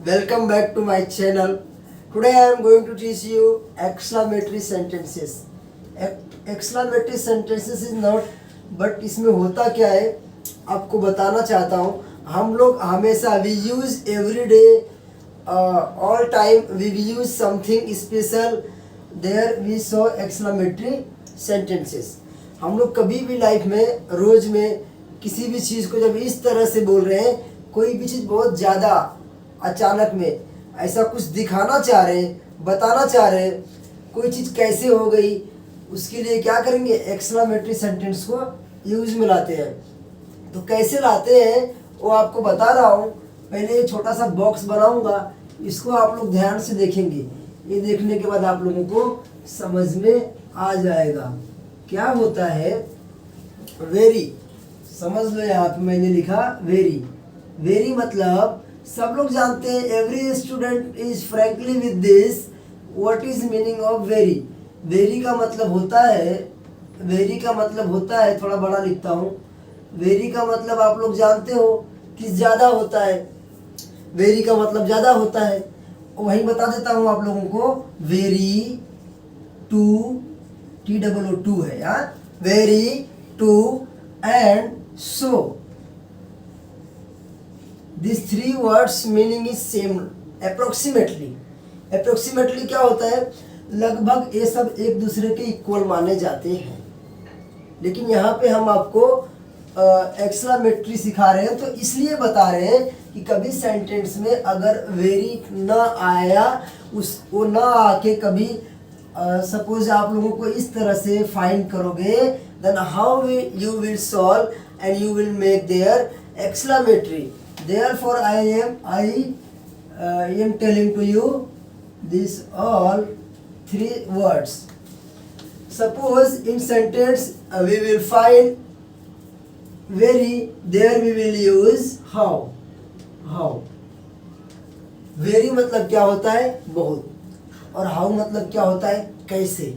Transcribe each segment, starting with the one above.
Welcome back to my channel. Today I am going to teach you exclamatory sentences. Exclamatory sentences is not, but इसमें होता क्या है आपको बताना चाहता हूँ. हम लोग हमेशा we use every day, all time we use something special. There we saw exclamatory sentences. हम लोग कभी भी लाइफ में रोज में किसी भी चीज़ को जब इस तरह से बोल रहे हैं, कोई भी चीज़ बहुत ज़्यादा अचानक में ऐसा कुछ दिखाना चाह रहे हैं, बताना चाह रहे हैं, कोई चीज़ कैसे हो गई, उसके लिए क्या करेंगे, एक्सक्लेमेटरी सेंटेंस को यूज में लाते हैं. तो कैसे लाते हैं वो आपको बता रहा हूँ. पहले एक छोटा सा बॉक्स बनाऊंगा, इसको आप लोग ध्यान से देखेंगे. ये देखने के बाद आप लोगों को समझ में आ जाएगा क्या होता है. वेरी, समझ लो, यहाँ पे मैंने लिखा वेरी. वेरी मतलब सब लोग जानते हैं, every student is frankly with this. What is meaning of very. Very का मतलब होता है, वेरी का मतलब होता है, थोड़ा बड़ा लिखता हूँ. वेरी का मतलब आप लोग जानते हो कि ज़्यादा होता है. वेरी का मतलब ज़्यादा होता है. वही बता देता हूँ आप लोगों को. वेरी टू, TOO है यार. Very too and so. These three words meaning is same approximately. Approximately क्या होता है, लगभग ये सब एक दूसरे के इक्वल माने जाते हैं. लेकिन यहाँ पे हम आपको एक्सक्लेमेटरी सिखा रहे हैं, तो इसलिए बता रहे हैं कि कभी सेंटेंस में अगर वेरी ना आया, उसको ना आके कभी सपोज आप लोगों को इस तरह से फाइंड करोगे, then how you will solve and you will make their exclamatory. Therefore, I am telling to you these all three words. Suppose in sentence we will find very, there we will use how. How. Very मतलब क्या होता है, बहुत. और how मतलब क्या होता है, कैसे.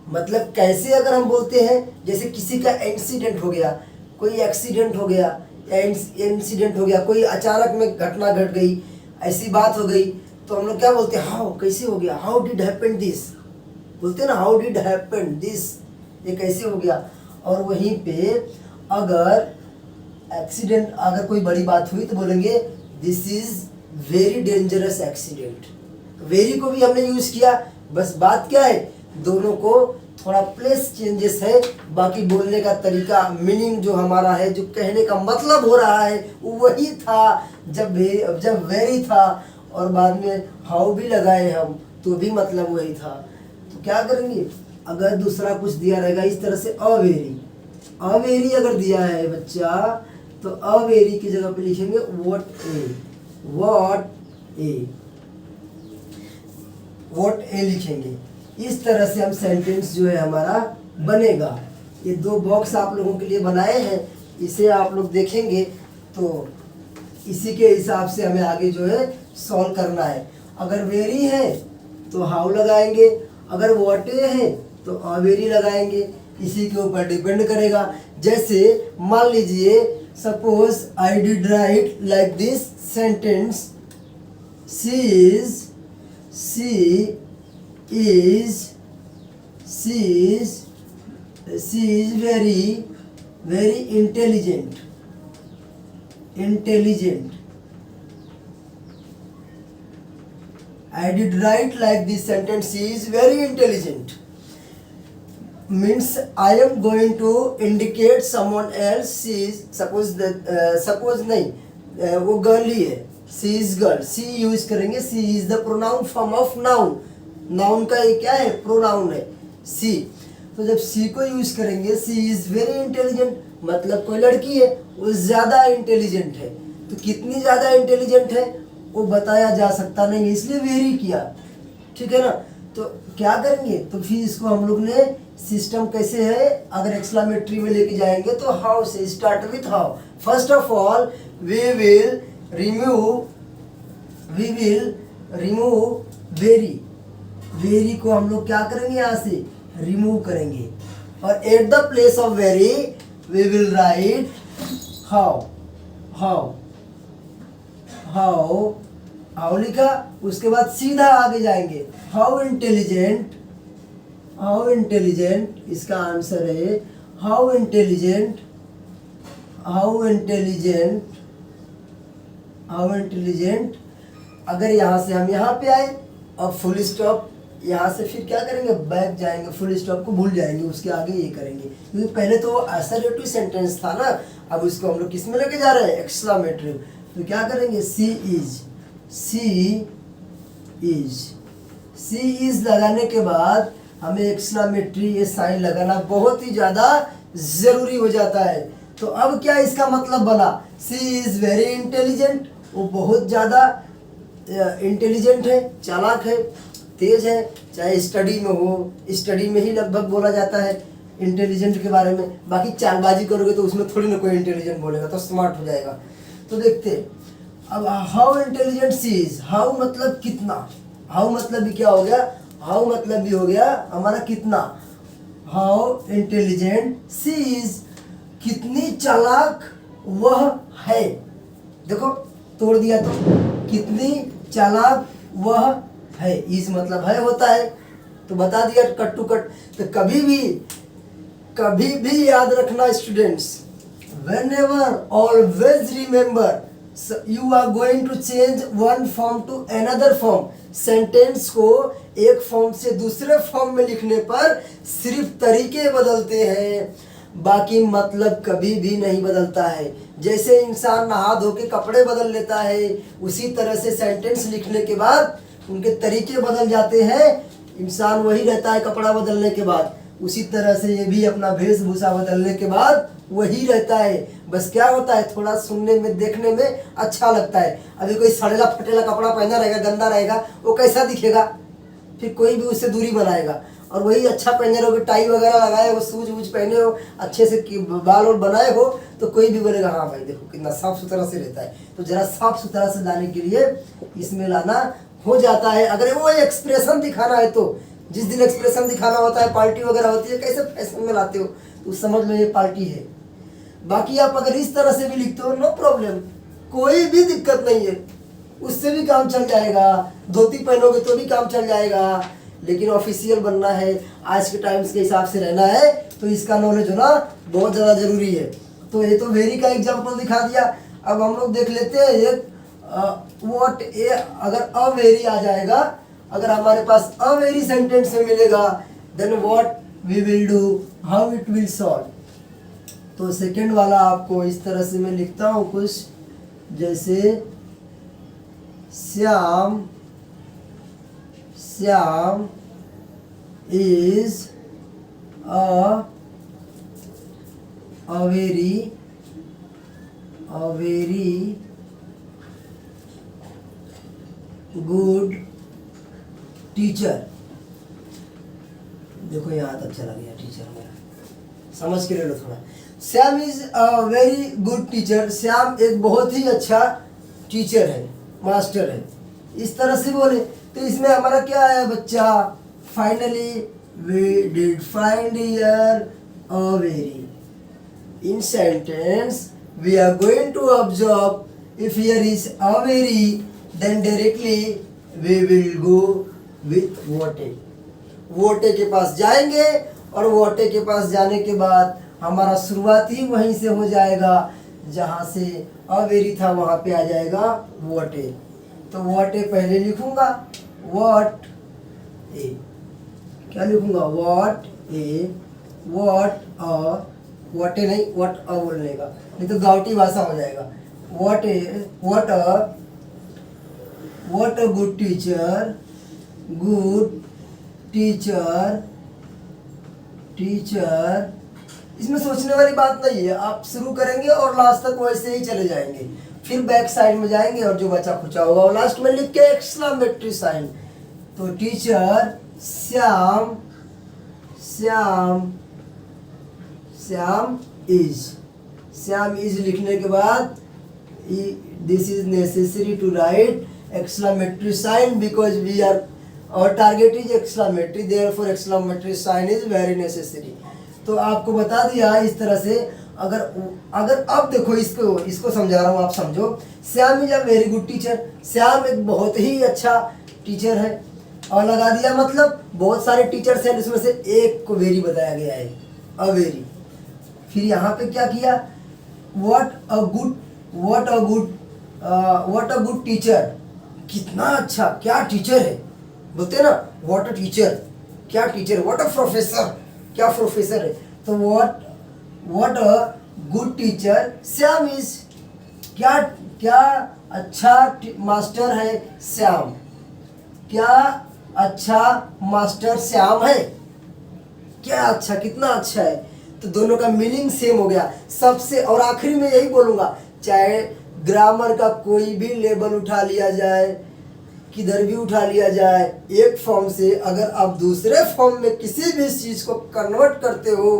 मतलब कैसे अगर हम बोलते हैं, जैसे किसी का इंसिडेंट हो गया, कोई एक्सीडेंट हो गया, इंसिडेंट हो गया, कोई अचानक में घटना घट गई, ऐसी बात हो गई, तो हम लोग क्या बोलते हैं, हाउ, कैसे हो गया. हाउ डिड हैपन दिस बोलते हैं ना, हाउ डिड हैपन दिस, ये कैसे हो गया. और वहीं पे अगर एक्सीडेंट, अगर कोई बड़ी बात हुई तो बोलेंगे this is very dangerous accident. Very को भी हमने यूज किया, बस बात क्या है, दोनों को थोड़ा प्लेस चेंजेस है, बाकी बोलने का तरीका, मीनिंग जो हमारा है, जो कहने का मतलब हो रहा है वही था जब वेरी था, और बाद में हाउ भी लगाए हम तो भी मतलब वही था. तो क्या करेंगे, अगर दूसरा कुछ दिया रहेगा इस तरह से, अवेरी. अवेरी अगर दिया है बच्चा, तो अवेरी की जगह पे लिखेंगे what a. What a, what ए लिखेंगे. इस तरह से हम सेंटेंस जो है हमारा बनेगा. ये दो बॉक्स आप लोगों के लिए बनाए हैं, इसे आप लोग देखेंगे तो इसी के हिसाब से हमें आगे जो है सॉल्व करना है. अगर वेरी है तो हाउ लगाएंगे, अगर व्हाट है तो अवेरी लगाएंगे. इसी के ऊपर डिपेंड करेगा. जैसे मान लीजिए, suppose I did right like this sentence, she is very intelligent. I did write like this sentence, she is very intelligent. Means I am going to indicate someone else. She is, suppose नहीं, वो girl ही है, she is girl. she use करेंगे, she is the pronoun form of noun. Noun का ये क्या है, pronoun है, सी. तो जब सी को यूज करेंगे, सी इज वेरी इंटेलिजेंट, मतलब कोई लड़की है वो ज़्यादा इंटेलिजेंट है. तो कितनी ज़्यादा इंटेलिजेंट है वो बताया जा सकता नहीं है, इसलिए वेरी किया. ठीक है ना. तो क्या करेंगे, तो फिर इसको हम लोग ने सिस्टम कैसे है, अगर एक्सक्लेमेटरी में लेके जाएंगे तो हाउ से start with how. First of all we will remove very. Very को हम लोग क्या करेंगे, यहाँ से रिमूव करेंगे, और at the place of very we will write how. How लिखा, उसके बाद सीधा आगे जाएंगे। हाउ इंटेलिजेंट, हाउ इंटेलिजेंट, इसका आंसर है how intelligent, how intelligent, how intelligent. अगर यहाँ से हम यहाँ पे आए और फुल स्टॉप, यहाँ से फिर क्या करेंगे, बैक जाएंगे, फुल स्टॉप को भूल जाएंगे, उसके आगे ये करेंगे, क्योंकि पहले तो वो असर्टिव सेंटेंस था ना, अब उसको हम लोग किस में लेके जा रहे हैं, एक्सक्लामेटरी। तो क्या करेंगे, सी इज, सी इज, सी इज लगाने के बाद हमें एक्सक्लामेटरी ये साइन लगाना बहुत ही ज़्यादा ज़रूरी हो जाता है। तो अब क्या इसका मतलब बना, सी इज़ वेरी इंटेलिजेंट, वो बहुत ज़्यादा इंटेलिजेंट है, चालाक है, तेज है। चाहे स्टडी में हो, स्टडी में ही लगभग बोला जाता है इंटेलिजेंट के बारे में, बाकी चालबाजी करोगे तो उसमें थोड़ी ना कोई इंटेलिजेंट बोलेगा, तो स्मार्ट हो जाएगा। तो देखते अब how intelligent she is, how मतलब कितना, हाउ मतलब भी क्या हो गया, हाउ मतलब भी हो गया हमारा कितना, हाउ इंटेलिजेंट सी इज, कितनी चालाक वह है। देखो तोड़ दिया, तो कितनी चालाक वह है, इज मतलब है होता है, तो बता दिया कट टू कट। तो कभी भी याद रखना students, whenever always remember, you are going to change one form to another form। Sentence को एक फॉर्म से दूसरे फॉर्म में लिखने पर सिर्फ तरीके बदलते हैं, बाकी मतलब कभी भी नहीं बदलता है। जैसे इंसान नहा धो के कपड़े बदल लेता है, उसी तरह से सेंटेंस लिखने के बाद उनके तरीके बदल जाते हैं, इंसान वही रहता है कपड़ा बदलने के बाद, उसी तरह से ये भी अपना वेशभूषा बदलने के बाद वही रहता है। बस क्या होता है, थोड़ा सुनने में देखने में अच्छा लगता है। अभी कोई सड़ेला फटेला कपड़ा पहना रहेगा, गंदा रहेगा, वो कैसा दिखेगा, फिर कोई भी उससे दूरी बनाएगा। और वही अच्छा पहने रहोगे, टाई वगैरह लगाए हो, शूज वूज पहने हो, अच्छे से बाल और बनाए हो, तो कोई भी बोलेगा हाँ भाई देखो कितना साफ सुथरा से रहता है। तो जरा साफ सुथरा से लाने के लिए इसमें लाना हो जाता है। अगर वो एक्सप्रेशन दिखाना है, तो जिस दिन एक्सप्रेशन दिखाना होता है, पार्टी वगैरह होती है, कैसे फैशन में लाते हो, तो समझ लो ये पार्टी है। बाकी आप अगर इस तरह से भी लिखते हो, नो प्रॉब्लम, कोई भी दिक्कत नहीं है, उससे भी काम चल जाएगा। धोती पहनोगे तो भी काम चल जाएगा, लेकिन ऑफिशियल बनना है, आज के टाइम्स के हिसाब से रहना है, तो इसका नॉलेज होना बहुत ज़्यादा ज़रूरी है। तो ये तो वेरी का एग्जाम्पल दिखा दिया। अब हम लोग देख लेते हैं एक व्हाट ए, अगर अ वेरी आ जाएगा, अगर हमारे पास अ वेरी सेंटेंस में मिलेगा, then what we will do, how it will solve. तो सेकंड वाला आपको इस तरह से मैं लिखता हूँ कुछ, जैसे Shyam, Shyam is a very good teacher. देखो यहाँ अच्छा लग गया टीचर मेरा, समझ के ले लो थोड़ा। Shyam is a very good teacher, Shyam एक बहुत ही अच्छा टीचर है, मास्टर है, इस तरह से बोले। तो इसमें हमारा क्या है बच्चा, finally we did find here a very. In sentence we are going to observe if here is a very, then directly we will go with what a. What a के पास जाएंगे, और व्हाट ए के पास जाने के बाद हमारा शुरुआत ही वहीं से हो जाएगा, जहाँ से अ वेरी था वहाँ पे आ जाएगा व्हाट ए। तो व्हाट ए पहले लिखूंगा, व्हाट ए, क्या लिखूंगा, व्हाट ए, व्हाट ए नहीं, व्हाट अ बोलने का, नहीं तो गावटी भाषा हो जाएगा। What a, what a good teacher, good teacher, teacher. इसमें सोचने वाली बात नहीं है, आप शुरू करेंगे और लास्ट तक वैसे ही चले जाएंगे, फिर बैक साइड में जाएंगे और जो बचा खुचा होगा और लास्ट में लिख के एक्सक्लेमेटरी साइन। तो टीचर श्याम, श्याम, श्याम इज लिखने के बाद this is necessary to write exclamatory sign because we are, our target is exclamatory, therefore exclamatory sign is very necessary। तो आपको बता दिया इस तरह से अगर अगर अब देखो इसको समझा रहा हूँ, आप समझो। Shyam is a very good teacher, Shyam एक बहुत ही अच्छा टीचर है। और लगा दिया मतलब बहुत सारे टीचर्स हैं, उसमें से एक को वेरी बताया गया है, अवेरी। फिर यहाँ पे क्या किया, व्हाट अ गुड टीचर, कितना अच्छा, क्या टीचर है, बोलते हैं ना व्हाट अ टीचर, क्या टीचर, व्हाट अ प्रोफेसर, क्या प्रोफेसर है। तो what a good teacher Shyam is, क्या क्या अच्छा मास्टर है श्याम, क्या अच्छा मास्टर श्याम है, क्या अच्छा, कितना अच्छा है। तो दोनों का मीनिंग सेम हो गया सबसे। और आखिरी में यही बोलूंगा, चाहे ग्रामर का कोई भी लेवल उठा लिया जाए, किधर भी उठा लिया जाए, एक फॉर्म से अगर आप दूसरे फॉर्म में किसी भी चीज़ को कन्वर्ट करते हो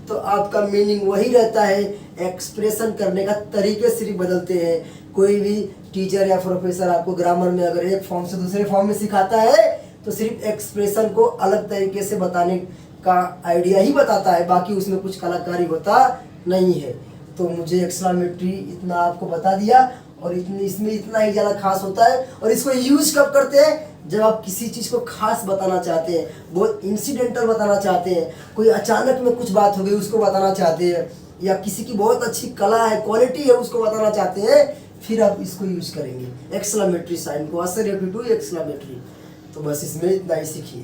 तो आपका मीनिंग वही रहता है। एक्सप्रेशन करने का तरीके सिर्फ बदलते हैं। कोई भी टीचर या प्रोफेसर आपको ग्रामर में अगर एक फॉर्म से दूसरे फॉर्म में सिखाता है तो सिर्फ एक्सप्रेशन को अलग तरीके से बताने का आइडिया ही बताता है, बाकी उसमें कुछ कलाकारी होता नहीं है। तो मुझे एक्सक्लामेटरी इतना आपको बता दिया, और इसमें इतना ही ज़्यादा खास होता है। और इसको यूज कब करते हैं, जब आप किसी चीज़ को खास बताना चाहते हैं, बहुत इंसिडेंटल बताना चाहते हैं, कोई अचानक में कुछ बात हो गई उसको बताना चाहते हैं, या किसी की बहुत अच्छी कला है, क्वालिटी है, उसको बताना चाहते हैं, फिर आप इसको यूज करेंगे एक्सक्लामेटरी साइन को, टू एक्सक्लामेटरी। तो बस इसमें इतना ही सीखिए।